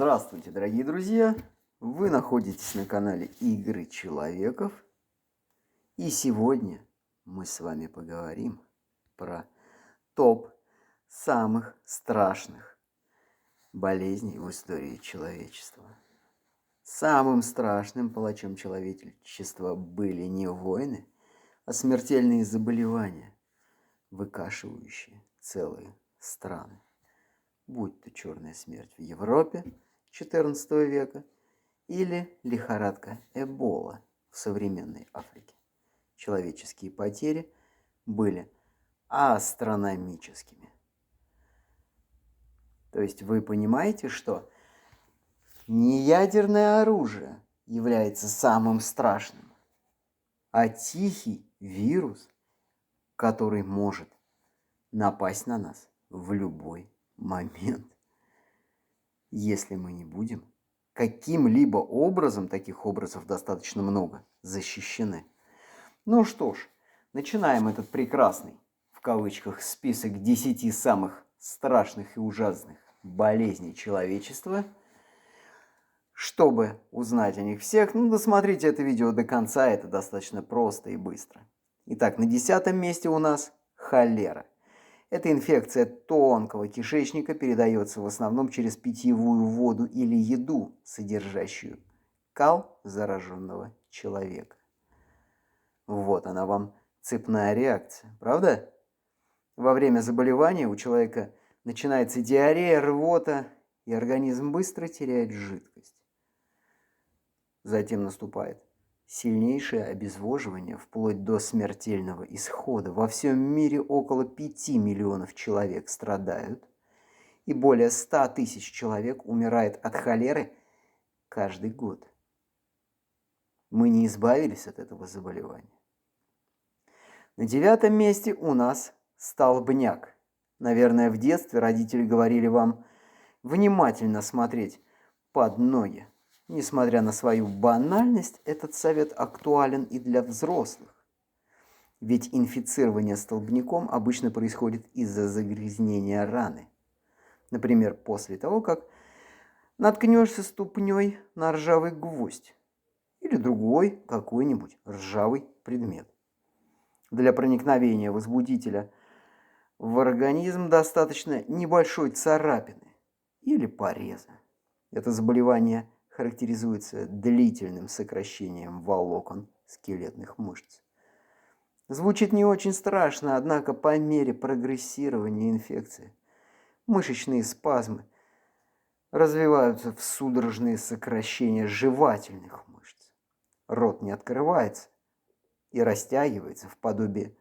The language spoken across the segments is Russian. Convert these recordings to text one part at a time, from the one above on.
Здравствуйте, дорогие друзья! Вы находитесь на канале Игры Человеков. И сегодня мы с вами поговорим про топ самых страшных болезней в истории человечества. Самым страшным палачом человечества были не войны, а смертельные заболевания, выкашивающие целые страны. Будь то черная смерть в Европе XIV века или лихорадка Эбола в современной Африке. Человеческие потери были астрономическими. То есть вы понимаете, что не ядерное оружие является самым страшным, а тихий вирус, который может напасть на нас в любой момент, если мы не будем каким-либо образом, таких образов достаточно много, защищены. Ну что ж, начинаем этот прекрасный, в кавычках, список 10 самых страшных и ужасных болезней человечества. Чтобы узнать о них всех, досмотрите это видео до конца, это достаточно просто и быстро. Итак, на 10-м месте у нас холера. Эта инфекция тонкого кишечника передается в основном через питьевую воду или еду, содержащую кал зараженного человека. Вот она вам цепная реакция, правда? Во время заболевания у человека начинается диарея, рвота, и организм быстро теряет жидкость. Затем наступает сильнейшее обезвоживание, вплоть до смертельного исхода. Во всем мире около 5 миллионов человек страдают, и более 100 тысяч человек умирает от холеры каждый год. Мы не избавились от этого заболевания. На 9-м месте у нас столбняк. Наверное, в детстве родители говорили вам внимательно смотреть под ноги. Несмотря на свою банальность, этот совет актуален и для взрослых. Ведь инфицирование столбняком обычно происходит из-за загрязнения раны. Например, после того, как наткнешься ступней на ржавый гвоздь или другой какой-нибудь ржавый предмет. Для проникновения возбудителя в организм достаточно небольшой царапины или пореза. Это заболевание характеризуется длительным сокращением волокон скелетных мышц. Звучит не очень страшно, однако по мере прогрессирования инфекции мышечные спазмы развиваются в судорожные сокращения жевательных мышц. Рот не открывается и растягивается в подобие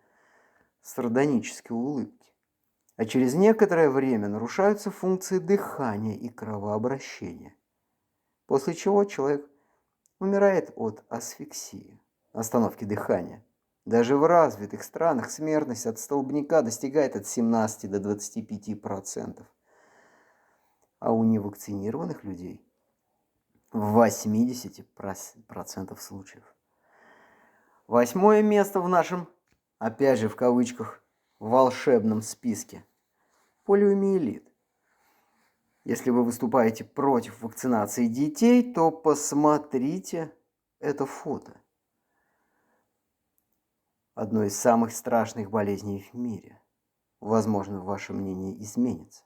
сардонической улыбки. А через некоторое время нарушаются функции дыхания и кровообращения, после чего человек умирает от асфиксии, остановки дыхания. Даже в развитых странах смертность от столбняка достигает от 17 до 25%, а у невакцинированных людей в 80% случаев. 8-е место в нашем, опять же в кавычках, волшебном списке – полиомиелит. Если вы выступаете против вакцинации детей, то посмотрите это фото. Одной из самых страшных болезней в мире. Возможно, ваше мнение изменится.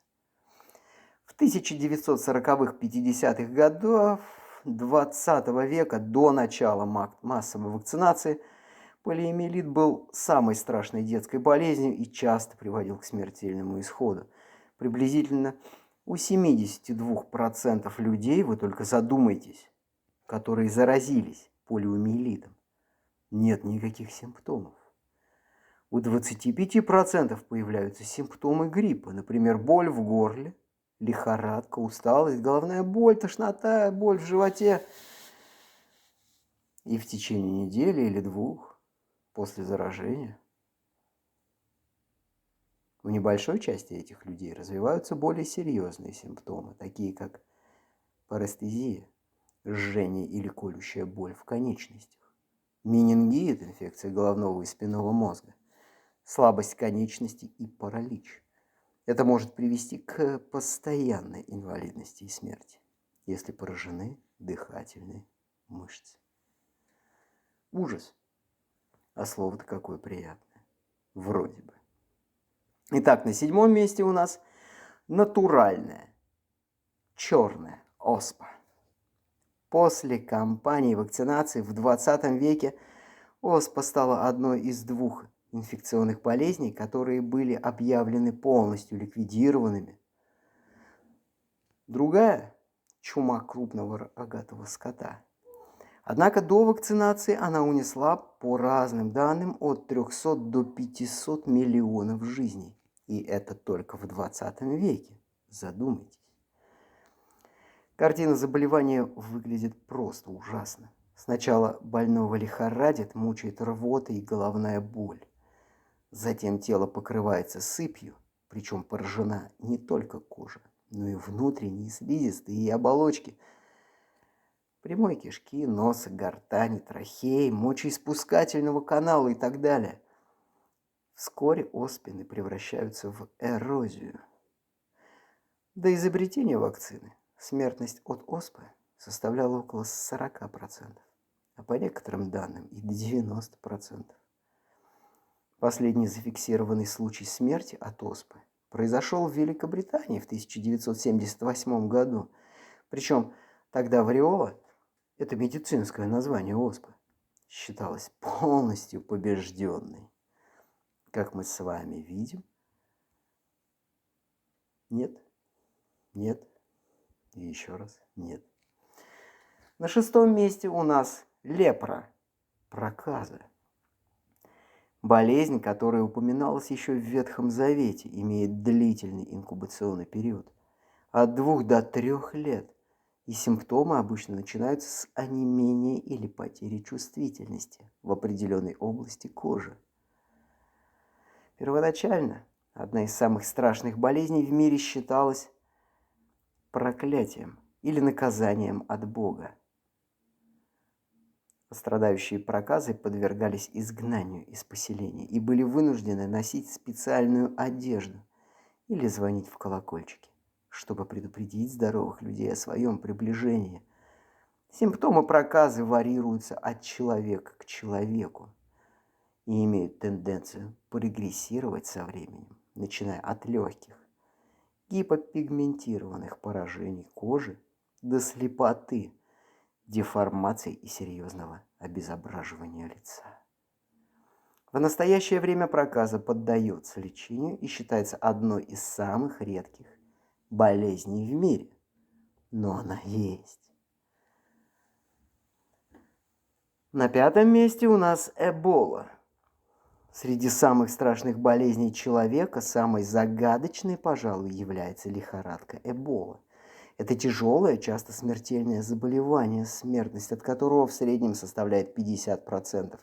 В 1940-50-х годах 20 века, до начала массовой вакцинации, полиомиелит был самой страшной детской болезнью и часто приводил к смертельному исходу. Приблизительно у 72% людей, вы только задумайтесь, которые заразились полиомиелитом, нет никаких симптомов. У 25% появляются симптомы гриппа, например, боль в горле, лихорадка, усталость, головная боль, тошнота, боль в животе. И в течение недели или двух после заражения у небольшой части этих людей развиваются более серьезные симптомы, такие как парестезия, жжение или колющая боль в конечностях, менингит, инфекция головного и спинного мозга, слабость конечностей и паралич. Это может привести к постоянной инвалидности и смерти. если поражены дыхательные мышцы. Ужас. А слово-то какое приятное. Вроде бы. Итак, на 7-м месте у нас натуральная черная оспа. После кампании вакцинации в 20 веке оспа стала одной из 2 инфекционных болезней, которые были объявлены полностью ликвидированными. Другая – чума крупного рогатого скота. Однако до вакцинации она унесла, по разным данным, от 300 до 500 миллионов жизней. И это только в 20 веке. Задумайтесь. Картина заболевания выглядит просто ужасно. Сначала больного лихорадит, мучает рвота и головная боль. Затем тело покрывается сыпью, причем поражена не только кожа, но и внутренние слизистые оболочки прямой кишки, носа, гортани, трахеи, мочеиспускательного канала и так далее. Вскоре оспины превращаются в эрозию. До изобретения вакцины смертность от оспы составляла около 40%, а по некоторым данным и до 90%. Последний зафиксированный случай смерти от оспы произошел в Великобритании в 1978 году. Причем тогда вариола, это медицинское название оспы, считалась полностью побежденной. Как мы с вами видим, нет, нет и еще раз нет. На 6-м месте у нас лепра, проказа. Болезнь, которая упоминалась еще в Ветхом Завете, имеет длительный инкубационный период от 2 до 3 лет, и симптомы обычно начинаются с онемения или потери чувствительности в определенной области кожи. Первоначально одна из самых страшных болезней в мире считалась проклятием или наказанием от Бога. Страдающие проказой подвергались изгнанию из поселения и были вынуждены носить специальную одежду или звонить в колокольчики, чтобы предупредить здоровых людей о своем приближении. Симптомы проказы варьируются от человека к человеку и имеют тенденцию прогрессировать со временем, начиная от легких, гипопигментированных поражений кожи до слепоты, деформаций и серьезного обезображивания лица. В настоящее время проказа поддается лечению и считается одной из самых редких болезней в мире. Но она есть. На 5-м месте у нас эбола. Среди самых страшных болезней человека самой загадочной, пожалуй, является лихорадка эбола. Это тяжелое, часто смертельное заболевание, смертность от которого в среднем составляет 50%.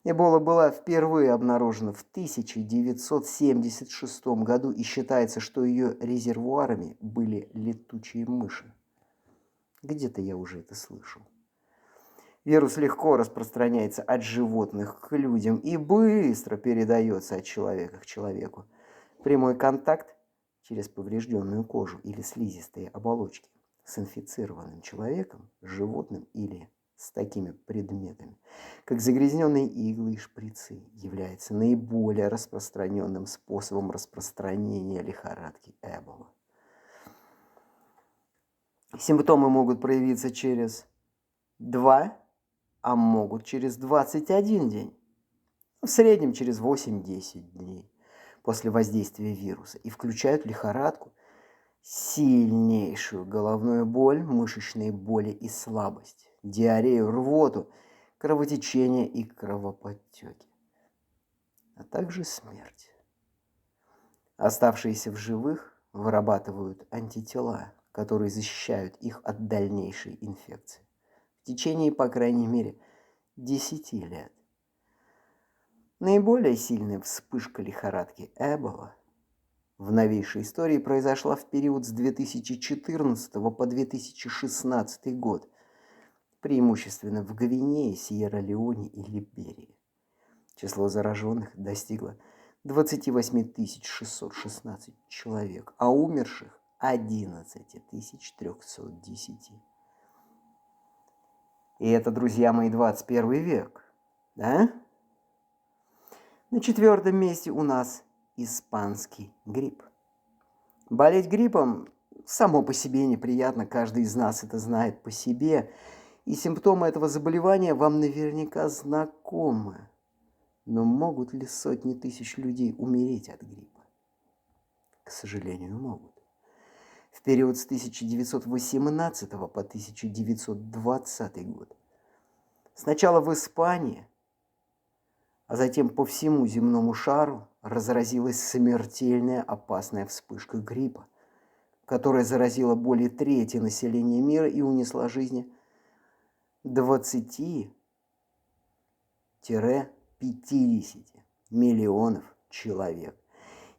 Эбола была впервые обнаружена в 1976 году и считается, что ее резервуарами были летучие мыши. Где-то я уже это слышал. Вирус легко распространяется от животных к людям и быстро передается от человека к человеку. Прямой контакт через поврежденную кожу или слизистые оболочки с инфицированным человеком, животным или с такими предметами, как загрязненные иглы и шприцы, является наиболее распространенным способом распространения лихорадки Эбола. Симптомы могут проявиться через 2, а могут через 21 день. В среднем через 8-10 дней после воздействия вируса и включают лихорадку, сильнейшую головную боль, мышечные боли и слабость, диарею, рвоту, кровотечение и кровоподтеки, а также смерть. Оставшиеся в живых вырабатывают антитела, которые защищают их от дальнейшей инфекции в течение, по крайней мере, 10 лет. Наиболее сильная вспышка лихорадки Эбола в новейшей истории произошла в период с 2014 по 2016 год, преимущественно в Гвинее, Сьерра-Леоне и Либерии. Число зараженных достигло 28 616 человек, а умерших 11 310. И это, друзья мои, 21 век. Да? На 4-м месте у нас испанский грипп. Болеть гриппом само по себе неприятно, каждый из нас это знает по себе. И симптомы этого заболевания вам наверняка знакомы. Но могут ли сотни тысяч людей умереть от гриппа? К сожалению, могут. В период с 1918 по 1920 год сначала в Испании, а затем по всему земному шару разразилась смертельная опасная вспышка гриппа, которая заразила более трети населения мира и унесла жизни 20-50 миллионов человек.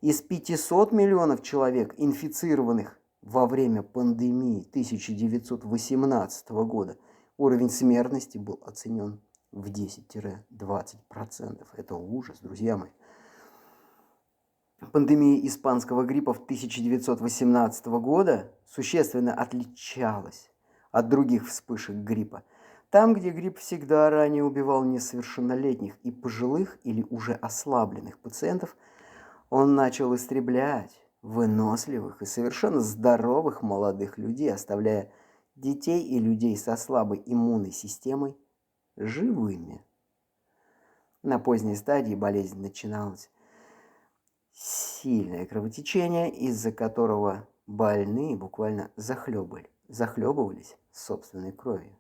Из 500 миллионов человек, инфицированных во время пандемии 1918 года, уровень смертности был оценен в 10-20%. Это ужас, друзья мои. Пандемия испанского гриппа 1918 года существенно отличалась от других вспышек гриппа. Там, где грипп всегда ранее убивал несовершеннолетних и пожилых или уже ослабленных пациентов, он начал истреблять выносливых и совершенно здоровых молодых людей, оставляя детей и людей со слабой иммунной системой живыми. На поздней стадии болезнь начиналась сильное кровотечение, из-за которого больные буквально захлебывались собственной кровью.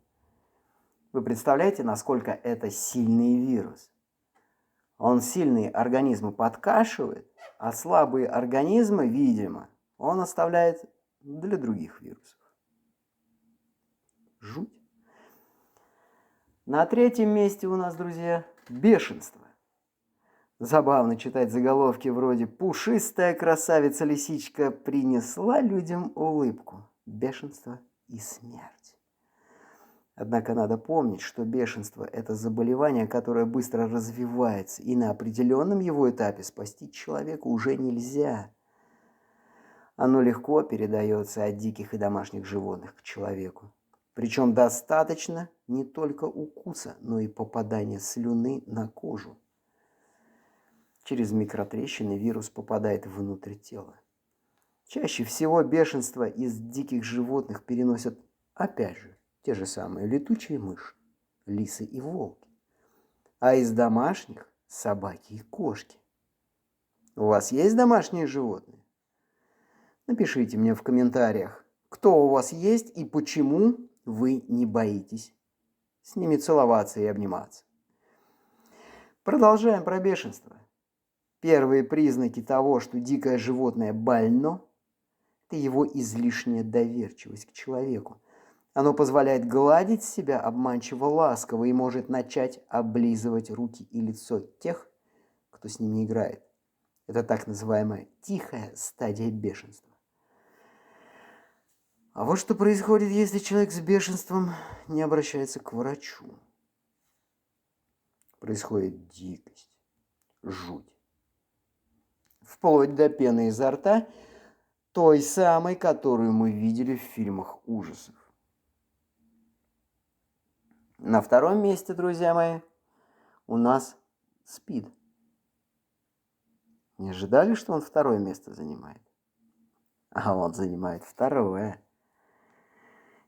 Вы представляете, насколько это сильный вирус? Он сильные организмы подкашивает, а слабые организмы, видимо, он оставляет для других вирусов. Жуть. На 3-м месте у нас, друзья, бешенство. Забавно читать заголовки вроде «Пушистая красавица-лисичка принесла людям улыбку, бешенство и смерть». Однако надо помнить, что бешенство – это заболевание, которое быстро развивается, и на определенном его этапе спасти человека уже нельзя. Оно легко передается от диких и домашних животных к человеку. Причем достаточно не только укуса, но и попадания слюны на кожу. Через микротрещины вирус попадает внутрь тела. Чаще всего бешенство из диких животных переносят, опять же, те же самые летучие мыши, лисы и волки. А из домашних – собаки и кошки. У вас есть домашние животные? Напишите мне в комментариях, кто у вас есть и почему вы не боитесь с ними целоваться и обниматься. Продолжаем про бешенство. Первые признаки того, что дикое животное больно, это его излишняя доверчивость к человеку. Оно позволяет гладить себя обманчиво ласково и может начать облизывать руки и лицо тех, кто с ними играет. Это так называемая тихая стадия бешенства. А вот что происходит, если человек с бешенством не обращается к врачу. Происходит дикость, жуть. Вплоть до пены изо рта, той самой, которую мы видели в фильмах ужасов. На 2-м месте, друзья мои, у нас СПИД. Не ожидали, что он 2-е место занимает? А он занимает 2-е.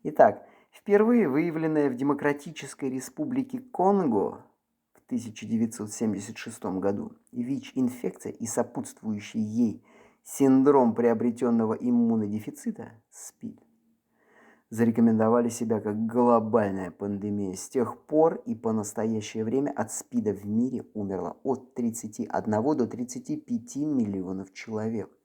Итак, впервые выявленная в Демократической Республике Конго в 1976 году ВИЧ-инфекция и сопутствующий ей синдром приобретенного иммунодефицита СПИД зарекомендовали себя как глобальная пандемия. С тех пор и по настоящее время от СПИДа в мире умерло от 31 до 35 миллионов человек.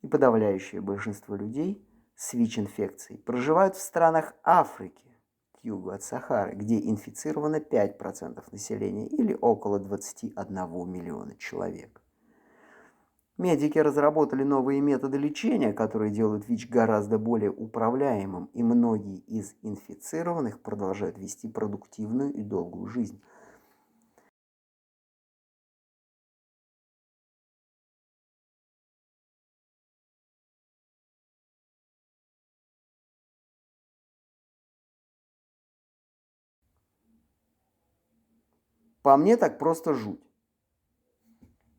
И подавляющее большинство людей с ВИЧ-инфекцией проживают в странах Африки, к югу от Сахары, где инфицировано 5% населения или около 21 миллиона человек. Медики разработали новые методы лечения, которые делают ВИЧ гораздо более управляемым, и многие из инфицированных продолжают вести продуктивную и долгую жизнь. По мне так просто жуть.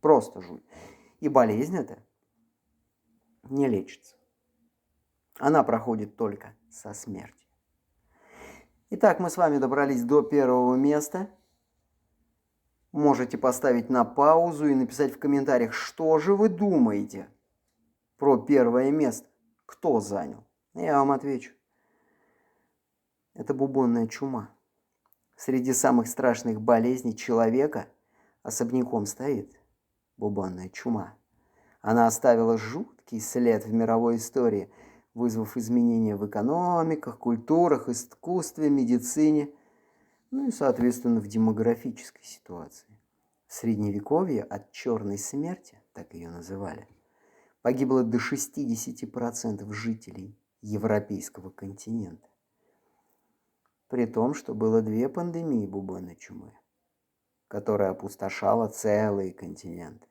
Просто жуть. И болезнь эта не лечится. Она проходит только со смертью. Итак, мы с вами добрались до первого места. Можете поставить на паузу и написать в комментариях, что же вы думаете про первое место. Кто занял? Я вам отвечу. Это бубонная чума. Среди самых страшных болезней человека особняком стоит бубонная чума. Она оставила жуткий след в мировой истории, вызвав изменения в экономиках, культурах, искусстве, медицине, ну и, соответственно, в демографической ситуации. В Средневековье от черной смерти, так ее называли, погибло до 60% жителей европейского континента. При том, что было 2 пандемии бубонной чумы, которая опустошала целые континенты.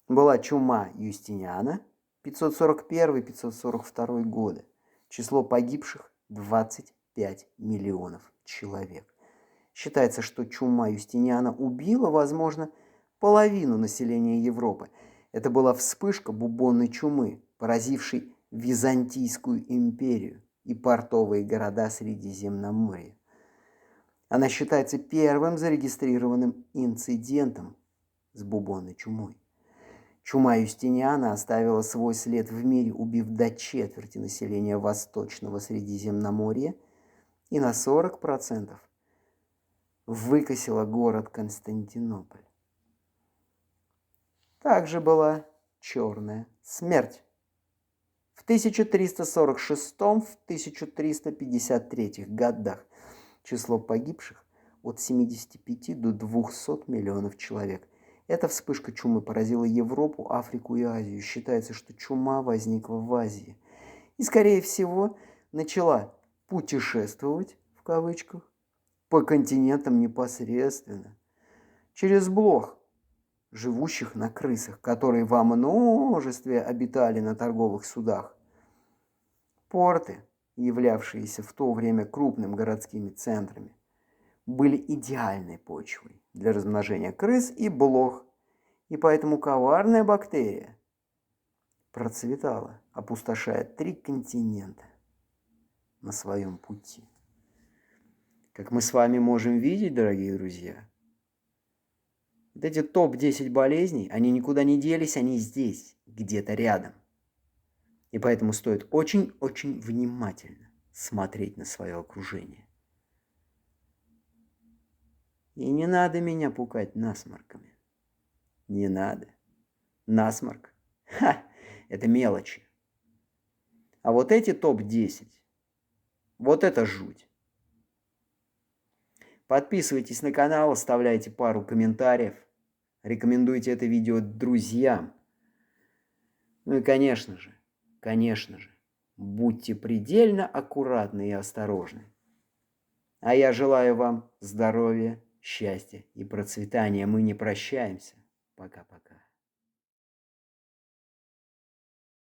Была чума Юстиниана 541-542 годы. Число погибших 25 миллионов человек. Считается, что чума Юстиниана убила, возможно, половину населения Европы. Это была вспышка бубонной чумы, поразившей Византийскую империю и портовые города Средиземноморья. Она считается первым зарегистрированным инцидентом с бубонной чумой. Чума Юстиниана оставила свой след в мире, убив до четверти населения Восточного Средиземноморья и на 40% выкосила город Константинополь. Также была черная смерть. В 1346-1353 годах число погибших от 75 до 200 миллионов человек. Эта вспышка чумы поразила Европу, Африку и Азию. Считается, что чума возникла в Азии. И, скорее всего, начала путешествовать, в кавычках, по континентам непосредственно, через блох, живущих на крысах, которые во множестве обитали на торговых судах. Порты, являвшиеся в то время крупными городскими центрами, были идеальной почвой для размножения крыс и блох, и поэтому коварная бактерия процветала, опустошая 3 континента на своем пути. Как мы с вами можем видеть, дорогие друзья, вот эти топ-10 болезней, они никуда не делись, они здесь, где-то рядом. И поэтому стоит очень-очень внимательно смотреть на свое окружение. И не надо меня пугать насморками. Не надо. Насморк. Это мелочи. А вот эти топ-10, вот это жуть. Подписывайтесь на канал, оставляйте пару комментариев, рекомендуйте это видео друзьям. Ну и, конечно же, будьте предельно аккуратны и осторожны. А я желаю вам здоровья, счастья и процветания. Мы не прощаемся. Пока-пока.